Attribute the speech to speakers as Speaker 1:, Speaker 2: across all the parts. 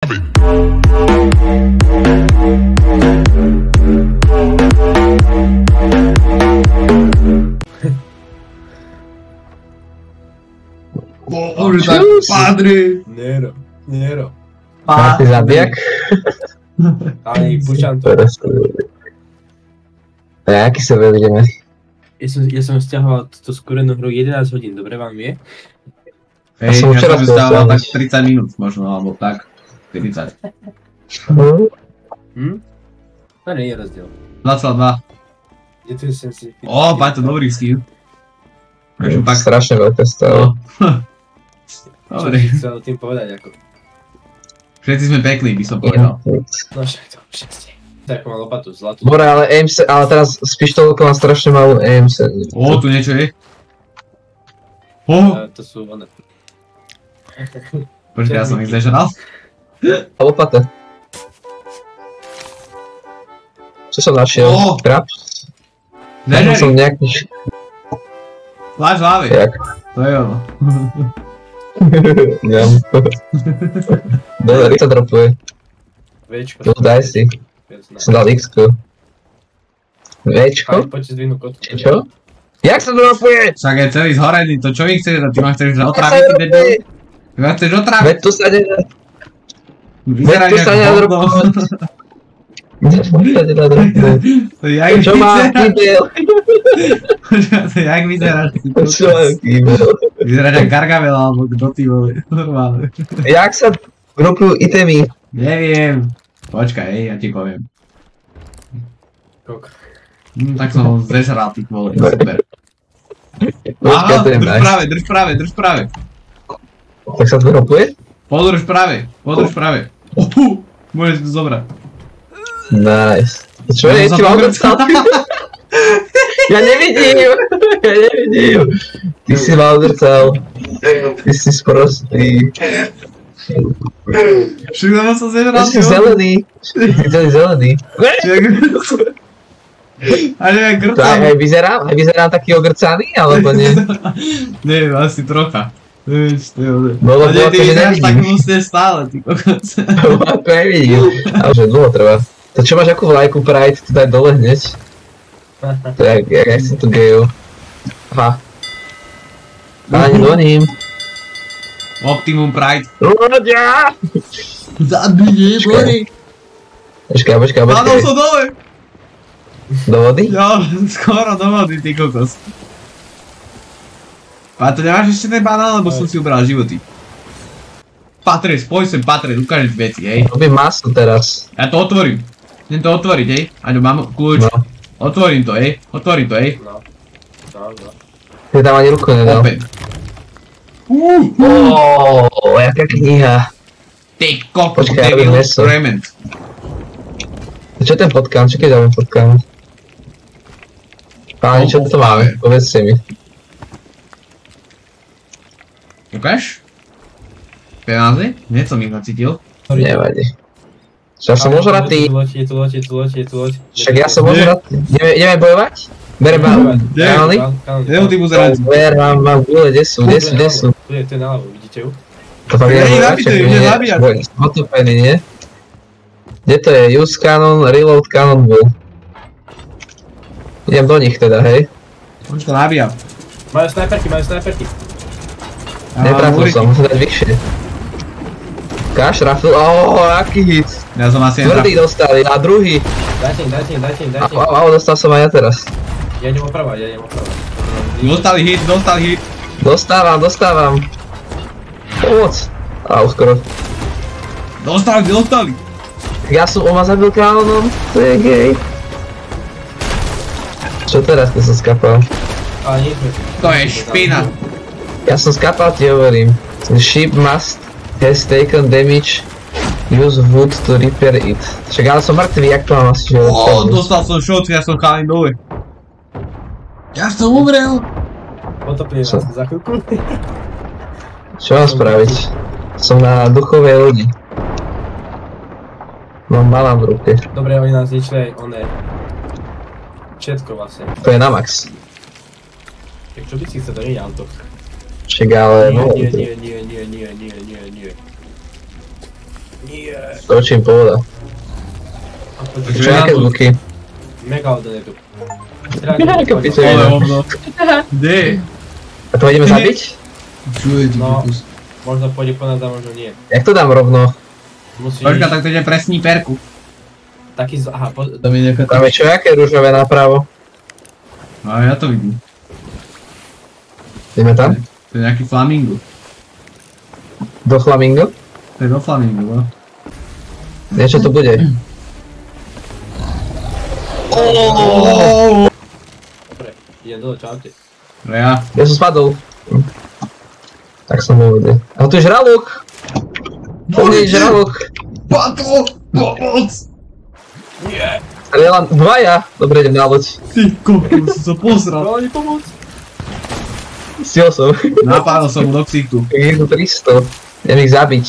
Speaker 1: Bože, tak padri! Nero.
Speaker 2: Máte zabijak?
Speaker 1: Ale púšťam to.
Speaker 2: A aký sa vedeme?
Speaker 1: Ja som stiahoval túto skúrenú hru 11 hodín, dobre vám je?
Speaker 3: Hej, ja som stiahoval tak 30 minút možno, alebo tak. 40.
Speaker 1: To nie je rozdiel.
Speaker 3: 22.
Speaker 1: Je tu sem si...
Speaker 3: Ó, páť to dobrý skill.
Speaker 2: Strašne veľké stalo.
Speaker 3: Dobre.
Speaker 1: Čo chcel tým povedať ako?
Speaker 3: Všetci sme pekli, by som povedal.
Speaker 1: No však to všetci. Tak mám lopatu, zlatú.
Speaker 2: Bore, ale teraz s pištolkou mám strašne malú aim set.
Speaker 3: Ó, tu niečo je.
Speaker 1: To sú one.
Speaker 3: Počkaj, ja som ich zežral.
Speaker 2: Lopata. Čo som našiel? Krab? Našiel som nejaký...
Speaker 3: Zvlášť hlavy.
Speaker 2: Jak?
Speaker 3: To je ono.
Speaker 2: Ňam. Dobre, sa dropuje.
Speaker 1: Večko.
Speaker 2: Tu daj si. Som dal X-ku. Večko?
Speaker 1: Poďte zdvihnú kotku.
Speaker 2: Čo? Jak sa dropuje?
Speaker 3: Však je celý zhorený, to čo vy chceš? Ty ma chceš otraviť, ty debil? Ty ma chceš otraviť?
Speaker 2: Veď tu sa nedá.
Speaker 3: Vyzeráš
Speaker 2: Veď tu sa nedá dropovať. Čo má kýbel?
Speaker 3: To jak vyzeráš?
Speaker 2: Čo má kýbel?
Speaker 3: Vyzeráš jak Gargamel alebo kto ty vole, normálne.
Speaker 2: Jak sa dropujú itemy?
Speaker 3: Neviem. Počkaj, ja ti poviem.
Speaker 1: Kok.
Speaker 3: Tak som ho zežral, ty vole, super.
Speaker 2: Počkaj,
Speaker 3: Aha,
Speaker 2: to je nice.
Speaker 3: drž práve.
Speaker 2: Tak sa to dropuje?
Speaker 3: Podrž práve. Môžeš to zobrať.
Speaker 2: Nice. Čo je? Ti mám odrcal? Ja nevidím. Ty si ma odrcal. Ty si sprostý.
Speaker 3: Všetko som zežral.
Speaker 2: Ty si zelený.
Speaker 3: A neviem,
Speaker 2: To
Speaker 3: grcam.
Speaker 2: aj vyzerám taký ogrcaný, alebo nie?
Speaker 3: Neviem, asi trocha. Neviem, čo to je.
Speaker 2: No lebo
Speaker 3: Ty
Speaker 2: akože
Speaker 3: vyzeráš tak
Speaker 2: nevidím.
Speaker 3: musne stále, ty kokos.
Speaker 2: Ako nevidím. Ale že dlho trvá. To čo máš akú vlajku Pride, tu daj dole hneď. To je jak si tu geju. Aha. Ani do ním.
Speaker 3: Optimum Pride.
Speaker 2: Ľudia!
Speaker 3: Zabije, boli.
Speaker 2: Počkaj.
Speaker 3: Padol som dole.
Speaker 2: Do vody?
Speaker 3: Jo, skoro do vody, ty kokos. A to nemáš ešte ten banán, lebo som si ubral životy. Patre, spoj sem, Patre, ukážeš veci, hej.
Speaker 2: Robím masu teraz.
Speaker 3: Ja to otvorím. Idem to otvoriť, hej. Aďo, mám kľúč.
Speaker 2: No.
Speaker 3: Otvorím to, hej.
Speaker 1: No.
Speaker 2: Ty tam ani ruku nedal.
Speaker 3: Open.
Speaker 2: Jaká kniha.
Speaker 3: Ty kokos,
Speaker 2: Počkaj, ja
Speaker 3: devil,
Speaker 2: robím meso.
Speaker 3: Rement.
Speaker 2: Čo je ten potkán? Čo keď dáme potkán? Páni, čo to máme? Povedzte mi.
Speaker 3: Ukáž? Peniaze? Nie som ich nacítil.
Speaker 2: Nevadí. Čo ja som ožratý.
Speaker 1: Je tu loď.
Speaker 2: Však ja som ožratý. Ideme bojovať? Berem vám kanóny?
Speaker 3: Jeho ty buzerať.
Speaker 2: Berem vám gule, kde sú?
Speaker 1: Tu je naľavo, vidíte ju?
Speaker 2: To fakt
Speaker 3: Ja
Speaker 2: idem
Speaker 3: nabitý, ide zabíjať.
Speaker 2: Som otopený, nie? Kde to je? Use cannon, reload cannonball. Idem do nich teda, hej?
Speaker 3: Už to nabíjam.
Speaker 1: Majú snajperky.
Speaker 2: Netrafil som, musím dať vyššie. Kaš, rafil, aký hit.
Speaker 3: Ja som asi
Speaker 2: Tvrdý dostali, a druhý.
Speaker 1: Dajte im.
Speaker 2: Dostal som aj ja teraz.
Speaker 1: Ja idem opravať.
Speaker 3: Dostali hit.
Speaker 2: Dostávam. Pomoc. Už skoro.
Speaker 3: Dostali.
Speaker 2: On ma zabil kanónom, to je gej. Čo teraz, keď som skapal?
Speaker 1: Ale nie sme tu.
Speaker 3: To je špina.
Speaker 2: Ja som skapal, ti hovorím. Ship has taken damage. Use wood to repair it. Však ale som mŕtvý, jak to mám asi
Speaker 3: Dostal som shot, ja som chalín dole. Ja som umrel.
Speaker 1: Potopili nás za chvíľku.
Speaker 2: Čo mám spraviť? Som na duchovej lodi. Mám balán v ruke.
Speaker 1: Dobre, oni nás zničili aj oné. Všetko vlastne.
Speaker 2: To je na max.
Speaker 1: Tak čo by si chcel, to nie je auto.
Speaker 2: Však ale...
Speaker 1: Nie.
Speaker 2: Točím povoda.
Speaker 1: A poďme,
Speaker 2: Čo aké zvuky?
Speaker 1: Megalodon je tu.
Speaker 2: Aké piče
Speaker 3: Ale
Speaker 2: ide.
Speaker 3: hovno. Kde?
Speaker 2: A to ideme zabiť?
Speaker 3: Čuje ti
Speaker 1: No.
Speaker 3: kus.
Speaker 1: Možno pôjde po nás a možno nie.
Speaker 2: Jak to dám rovno?
Speaker 1: Musíš...
Speaker 3: Počka, tak to ide pre sníperku.
Speaker 1: Taký aha,
Speaker 3: Tam je nejaká...
Speaker 2: Tam je čo, aké rúžové napravo?
Speaker 3: A ja to vidím.
Speaker 2: Ideme tam?
Speaker 3: To je nejaký flamingo.
Speaker 2: Do Flamingo?
Speaker 3: To je do flamingo, no.
Speaker 2: Niečo tu bude.
Speaker 1: Dobre, idem dole, čaute.
Speaker 3: Ja.
Speaker 2: Ja som spadol. Tak som bol vode. Ale tu je žralok! To nie je žralok!
Speaker 3: Patro! Pomoc!
Speaker 2: Ale ja len dvaja! Dobre, idem na loď.
Speaker 3: Ty kokos, som sa posral.
Speaker 1: Chalani, pomoc!
Speaker 2: Stiel som.
Speaker 3: Napádol som mu do ksichtu.
Speaker 2: Je tu 300. Idem ich zabiť.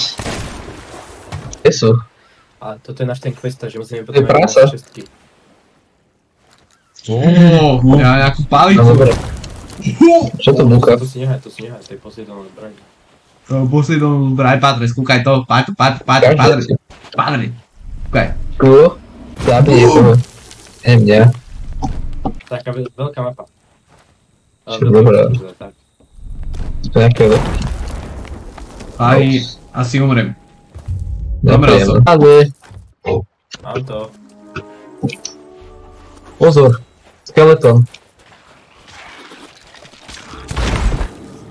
Speaker 2: Kde sú?
Speaker 1: A toto je náš ten quest, že musíme
Speaker 2: To je
Speaker 1: potom
Speaker 2: práca.
Speaker 1: šestky.
Speaker 3: Ja nejakú
Speaker 2: No
Speaker 3: palicu.
Speaker 2: dobre. Čo to búka?
Speaker 1: To si nehaj, to je Poseidon zbraň.
Speaker 3: Poseidon zbraj, Patre, skúkaj to. Padre. Skúkaj.
Speaker 2: Tu? Zabij niekoho. Neviem, ja.
Speaker 1: Taká veľká mapa.
Speaker 2: Čo dobré.
Speaker 1: Tak.
Speaker 2: To je nejaké...
Speaker 3: Asi umrem. Zomrel som.
Speaker 2: Ale...
Speaker 1: Mám to.
Speaker 2: Pozor. Skeleton.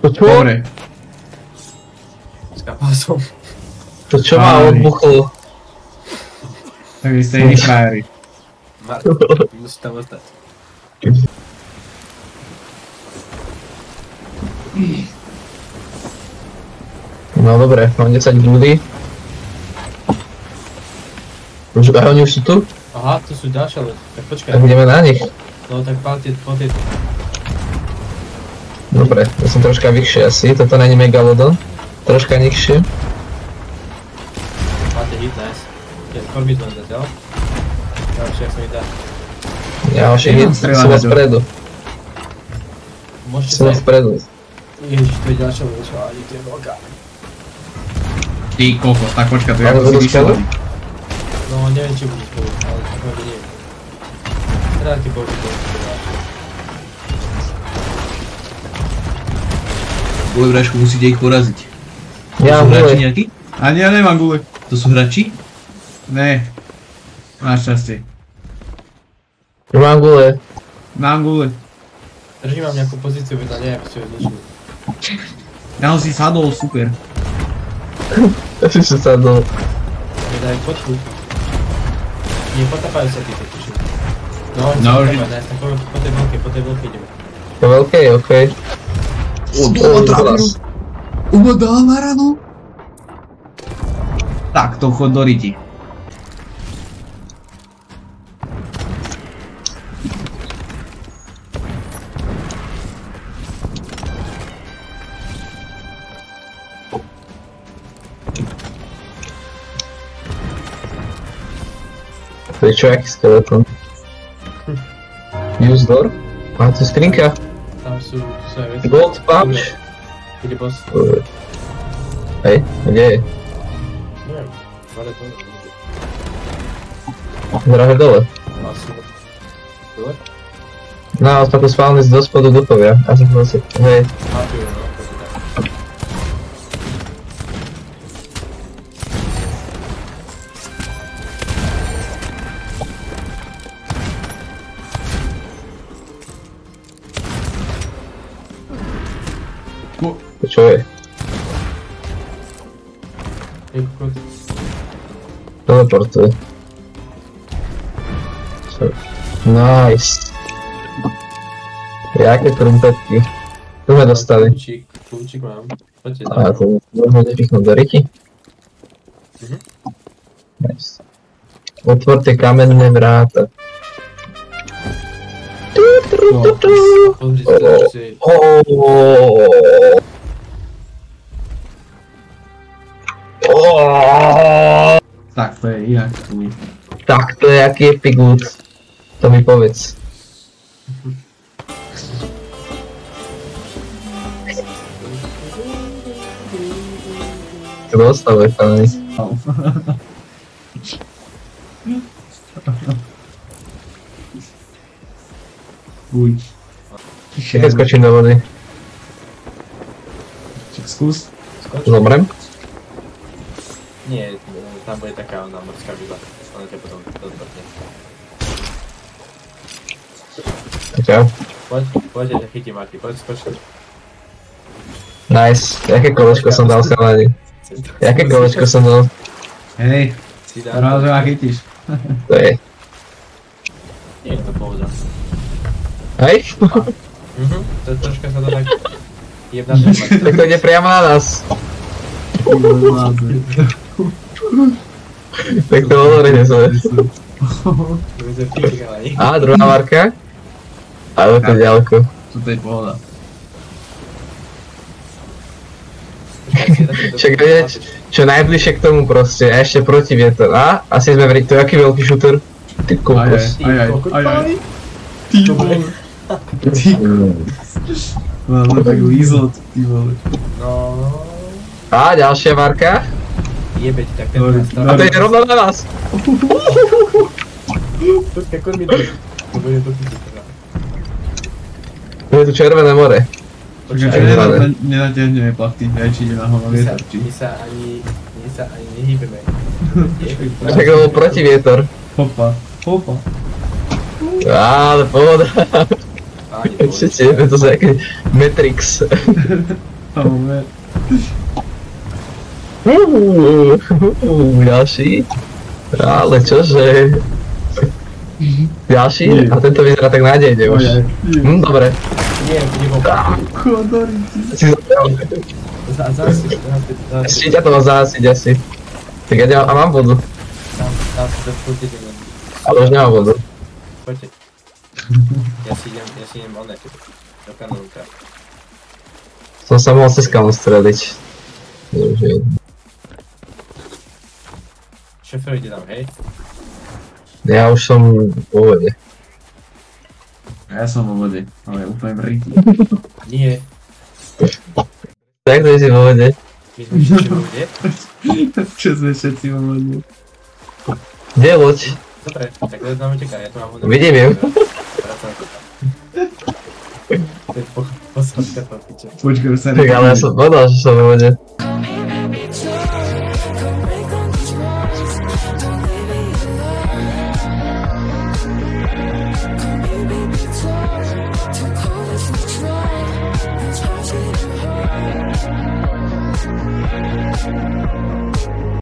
Speaker 2: To čo?
Speaker 3: Dobre.
Speaker 1: Skapal som.
Speaker 2: To čo ma
Speaker 3: Páni.
Speaker 2: odbuchlo?
Speaker 3: Tak vy ste iní frajeri.
Speaker 1: Marko, musíš tam ostať.
Speaker 2: No dobre, mám 10 ľudí. Oni už sú tu?
Speaker 1: Aha, tu sú ďalšie, ale tak počkaj.
Speaker 2: Tak ideme na nich.
Speaker 1: No tak palte po tej...
Speaker 2: Dobre, ja som troška vyššie asi, toto není Megalodon. Troška nižšie.
Speaker 1: Máte hit, nice. Je korbit len zatiaľ. Ďalšie, jak sa mi dá.
Speaker 2: Ďalší
Speaker 3: Nemám
Speaker 2: hit,
Speaker 3: strieľať,
Speaker 2: sú vás
Speaker 3: Aďo.
Speaker 2: spredu.
Speaker 1: Môžete
Speaker 2: Sú
Speaker 1: sa...
Speaker 2: vás spredu.
Speaker 1: Ježiš, to je ďalšia vec, ani to je veľká.
Speaker 3: Ty kokos, tak počka, to je
Speaker 2: Ale
Speaker 3: ako si
Speaker 2: budú
Speaker 3: vyšiel.
Speaker 2: spolu?
Speaker 1: No neviem, či budú spolu, ale pravde neviem. Teda ti boží to.
Speaker 4: Gule Brašku, musíte ich poraziť.
Speaker 2: Ja
Speaker 4: To sú hráči
Speaker 2: vole.
Speaker 4: nejakí?
Speaker 3: Ani ja nemám gule.
Speaker 4: To sú hráči?
Speaker 3: Ne. Máš šťastie.
Speaker 2: Mám gule.
Speaker 3: Mám gule.
Speaker 1: Držím vám nejakú pozíciu, veď nie, aby ste ju zničili.
Speaker 3: Ja ho si sadol, super.
Speaker 2: Ja si sa sadol.
Speaker 1: Mi daj fotku. Nie, potapajú sa títo, tuším. No, oni
Speaker 3: No,
Speaker 1: sa
Speaker 3: už-
Speaker 1: potapajú, nice, tak po tej veľkej ideme.
Speaker 2: To veľké, okej.
Speaker 4: O, doma trafil! Uma dáma ráno!
Speaker 3: Tak, to chod do riti.
Speaker 2: To je čo, aký skeleton? Use door? A to je skrinka.
Speaker 1: Tam sú aj veci.
Speaker 2: Gold pouch.
Speaker 1: Kde boss?
Speaker 2: Hej, kde je?
Speaker 1: Neviem. Hore dole.
Speaker 2: Zdravé dole.
Speaker 1: Asi. Dole?
Speaker 2: No, odpadli spálny z dospodu duchovia. Ja som to si... Hej.
Speaker 1: A tu je, no. to je tak.
Speaker 2: To čo je?
Speaker 1: Je kokot.
Speaker 2: Teleportuje. Čo? Nice. Jaké krumpetky. Tu sme dostali.
Speaker 1: Kľúčik mám. Poďte
Speaker 2: A
Speaker 1: tam.
Speaker 2: to môžeme nepichnúť do ryti.
Speaker 1: Mhm.
Speaker 2: Nice. Otvorte kamenné vráta.
Speaker 1: Pozri sa, čo si...
Speaker 3: Tak, to je inak.
Speaker 2: Tak to je aký epic loot. To mi povedz. To dostalo je tam.
Speaker 3: Wow. Uj.
Speaker 2: Keď skočím do vody.
Speaker 3: Čak skús.
Speaker 1: Skoč.
Speaker 2: Zomrem?
Speaker 1: Nie, tam bude taká ona morská výba. Ona ťa potom dotkne.
Speaker 2: Čau.
Speaker 1: Poď, ťa chytím, Marty, poď, skoč.
Speaker 2: Nice. Jaké kolečko som dal, chalani? Jaké kolečko som dal?
Speaker 3: Hej,
Speaker 1: Si dá.
Speaker 3: rád, že ma chytíš.
Speaker 2: To je.
Speaker 1: Nie je to pouza.
Speaker 2: Hej?
Speaker 1: To troška sa to tak jebná téma.
Speaker 2: Tak to ide priamo na nás. Tak to hovoríme sme.
Speaker 1: My sme píči, ale nie.
Speaker 2: Á, druhá marka. Ale to je ďaleko.
Speaker 3: Toto je pohoda.
Speaker 2: Však vieš, čo najbližšie k tomu proste, a ešte proti vietor. A? Asi sme to je aký veľký šúter? Ty kokos.
Speaker 3: Aj. Ty vole. Ty Máme tak lízot, ty vole.
Speaker 1: No...
Speaker 2: A, ďalšia marka.
Speaker 1: Jebeť, tak ten
Speaker 3: Dobre,
Speaker 1: nastav.
Speaker 2: A to je rovno na nás.
Speaker 1: Počkaj, kod mi to. To bude to chytiť teda.
Speaker 2: Tu je tu Červené more.
Speaker 3: Počkaj, nenatiahneme plachty, ja či ide na hlava vietor, či?
Speaker 1: My sa ani nehýbeme.
Speaker 2: Tak to bol proti vietor.
Speaker 3: Hopa.
Speaker 2: Ale pohoda.
Speaker 1: Ani to
Speaker 2: Ešte je to nejaký Matrix.
Speaker 3: Máme.
Speaker 2: Ďalší. Ale čože? Ďalší? A tento vyzerá tak nádejne už. Dobre.
Speaker 1: Nie, nebol.
Speaker 3: Chodorici.
Speaker 2: Si zobral.
Speaker 1: Zase.
Speaker 2: Ešte ťa to má zásiť asi. Tak ja ďalej, a mám vodu.
Speaker 1: Tam si to skútite.
Speaker 2: Ale už nemám vodu.
Speaker 1: Poďte. Ja si idem oné. Do kanónka.
Speaker 2: Som sa mohol cez kamu streliť.
Speaker 1: Šofer ide tam, hej?
Speaker 2: Ja už som v vode.
Speaker 3: Ja som vo vode, ale úplne brýtý.
Speaker 1: Nie.
Speaker 2: Tak to je vo vode.
Speaker 1: My sme všetci v vode.
Speaker 3: Čo sme všetci vo vode?
Speaker 2: Kde je loď?
Speaker 1: Dobre, tak loď nám uteká, ja tu mám vodu.
Speaker 2: Vidím ju.
Speaker 1: Vracam to tam. To je posádka toho piče.
Speaker 3: Počkaj, už sa
Speaker 2: Tak ale ja som povedal, že som vo vode.